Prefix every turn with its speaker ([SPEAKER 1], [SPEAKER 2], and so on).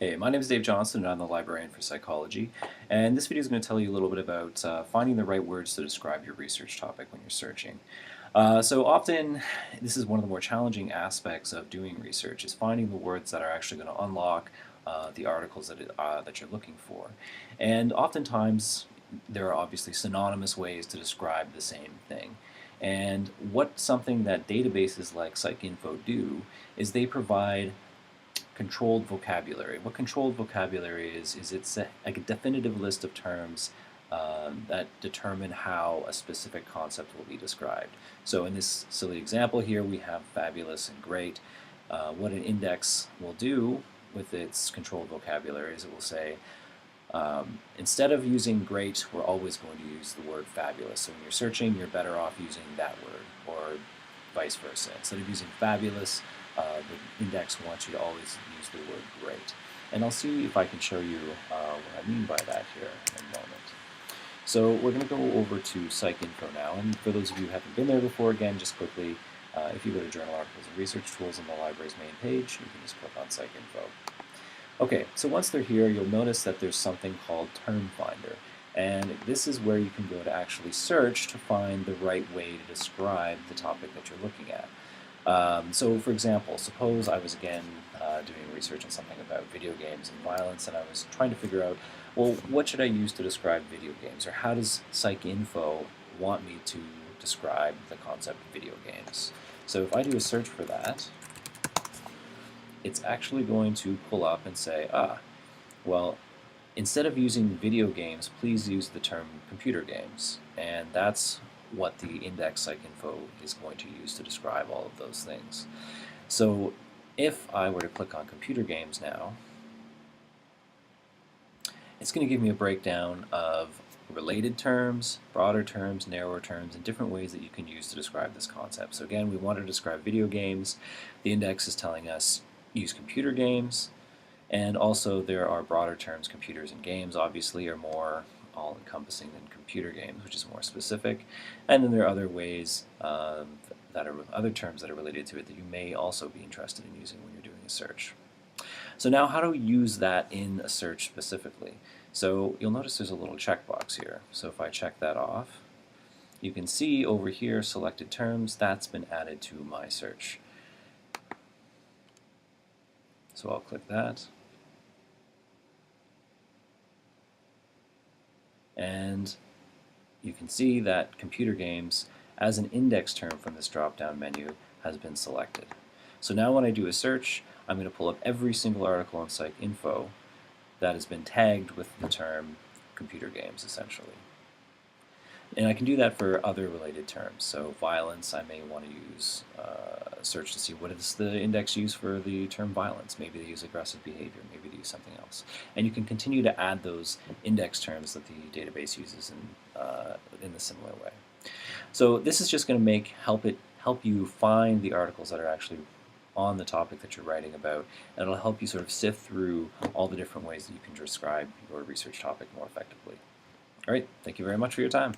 [SPEAKER 1] Hey, my name is Dave Johnson and I'm the librarian for psychology, and this video is going to tell you a little bit about finding the right words to describe your research topic when you're searching. So often this is one of the more challenging aspects of doing research, is finding the words that are actually going to unlock the articles that you're looking for. And oftentimes there are obviously synonymous ways to describe the same thing. And what something that databases like psycINFO do is they provide controlled vocabulary. What controlled vocabulary is it's a definitive list of terms that determine how a specific concept will be described. So in this silly example here, we have fabulous and great. What an index will do with its controlled vocabulary is it will say, instead of using great, we're always going to use the word fabulous. So when you're searching, you're better off using that word, or vice versa. Instead of using fabulous, the index wants you to always use the word great. And I'll see if I can show you what I mean by that here in a moment. So we're going to go over to psycINFO now, and for those of you who haven't been there before, again, just quickly, if you go to Journal Articles and Research Tools on the library's main page, you can just click on psycINFO. Okay, so once they're here, you'll notice that there's something called Term Finder, and this is where you can go to actually search to find the right way to describe the topic that you're looking at. So for example, suppose I was again doing research on something about video games and violence, and I was trying to figure out, well, what should I use to describe video games, or how does psycINFO want me to describe the concept of video games? So if I do a search for that, it's actually going to pull up and say, well, instead of using video games, please use the term computer games. And that's what the index psycINFO is going to use to describe all of those things. So if I were to click on computer games now, it's going to give me a breakdown of related terms, broader terms, narrower terms, and different ways that you can use to describe this concept. So again, we want to describe video games. The index is telling us use computer games, and also there are broader terms. Computers and games obviously are more all-encompassing than computer games, which is more specific. And then there are other ways other terms that are related to it that you may also be interested in using when you're doing a search. So now how do we use that in a search specifically? So you'll notice there's a little checkbox here. So if I check that off, you can see over here selected terms, that's been added to my search. So I'll click that. And you can see that computer games as an index term from this drop-down menu has been selected. So now when I do a search, I'm going to pull up every single article on psycINFO that has been tagged with the term computer games, essentially. And I can do that for other related terms. So violence, I may want to use a search to see what does the index use for the term violence. Maybe they use aggressive behavior, maybe they use something else. And you can continue to add those index terms that the database uses in a similar way. So this is just going to help you find the articles that are actually on the topic that you're writing about, and it'll help you sort of sift through all the different ways that you can describe your research topic more effectively. All right, thank you very much for your time.